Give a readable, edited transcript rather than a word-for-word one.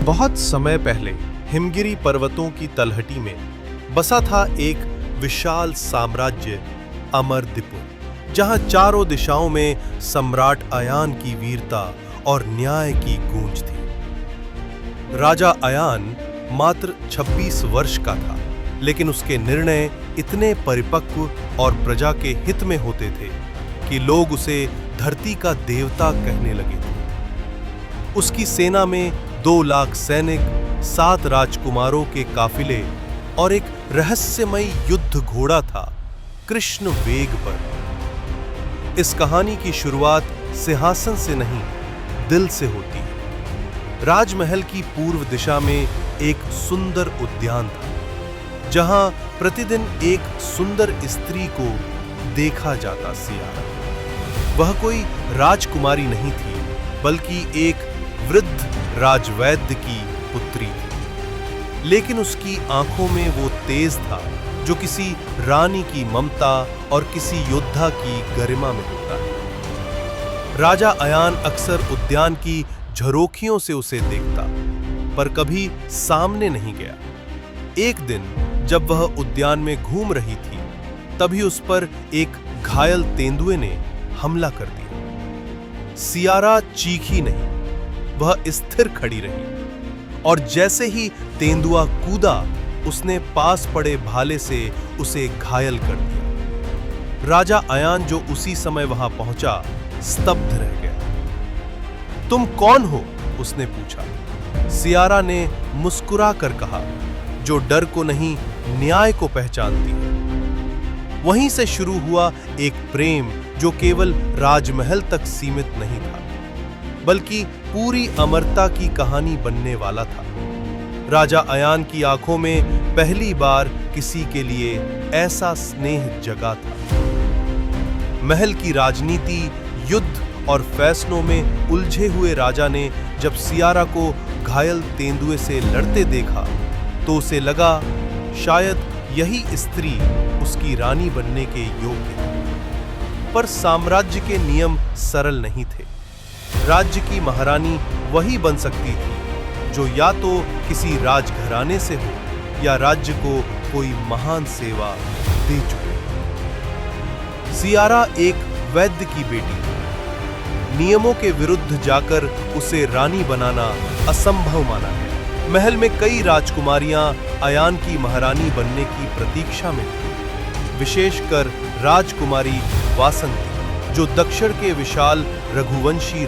बहुत समय पहले हिमगिरी पर्वतों की तलहटी में बसा था एक विशाल साम्राज्य अमरदीपुर, जहां चारों दिशाओं में सम्राट अयान की वीरता और न्याय की गूंज थी। राजा अयान मात्र 26 वर्ष का था, लेकिन उसके निर्णय इतने परिपक्व और प्रजा के हित में होते थे कि लोग उसे धरती का देवता कहने लगे थे। उसकी सेना में 2 लाख सैनिक, 7 राजकुमारों के काफिले और एक रहस्यमयी युद्ध घोड़ा था, कृष्ण वेग पर। इस कहानी की शुरुआत सिंहासन से नहीं, दिल से होती है। राजमहल की पूर्व दिशा में एक सुंदर उद्यान था, जहां प्रतिदिन एक सुंदर स्त्री को देखा जाता सियारा। वह कोई राजकुमारी नहीं थी, बल्कि एक वृद्ध राजवैद्य की पुत्री थी। लेकिन उसकी आंखों में वो तेज था जो किसी रानी की ममता और किसी योद्धा की गरिमा में होता है। राजा अयान अक्सर उद्यान की झरोखियों से उसे देखता, पर कभी सामने नहीं गया। एक दिन जब वह उद्यान में घूम रही थी, तभी उस पर एक घायल तेंदुए ने हमला कर दिया। सियारा चीखी नहीं, वह स्थिर खड़ी रही, और जैसे ही तेंदुआ कूदा, उसने पास पड़े भाले से उसे घायल कर दिया। राजा अयान, जो उसी समय वहां पहुंचा, स्तब्ध रह गया। तुम कौन हो? उसने पूछा। सियारा ने मुस्कुरा कर कहा, जो डर को नहीं, न्याय को पहचानती है। वहीं से शुरू हुआ एक प्रेम जो केवल राजमहल तक सीमित नहीं था, बल्कि पूरी अमरता की कहानी बनने वाला था। राजा अयान की आंखों में पहली बार किसी के लिए ऐसा स्नेह जगा था। महल की राजनीति, युद्ध और फैसलों में उलझे हुए राजा ने जब सियारा को घायल तेंदुए से लड़ते देखा, तो उसे लगा शायद यही स्त्री उसकी रानी बनने के योग्य है। पर साम्राज्य के नियम सरल नहीं थे। राज्य की महारानी वही बन सकती थी जो या तो किसी राजघराने से हो या राज्य को कोई महान सेवा दे चुके। सियारा एक वैद्य की बेटी थी। नियमों के विरुद्ध जाकर उसे रानी बनाना असंभव माना गया। महल में कई राजकुमारियां अयान की महारानी बनने की प्रतीक्षा में थी, विशेषकर राजकुमारी वासंती, जो दक्षिण के विशाल रघुवंशी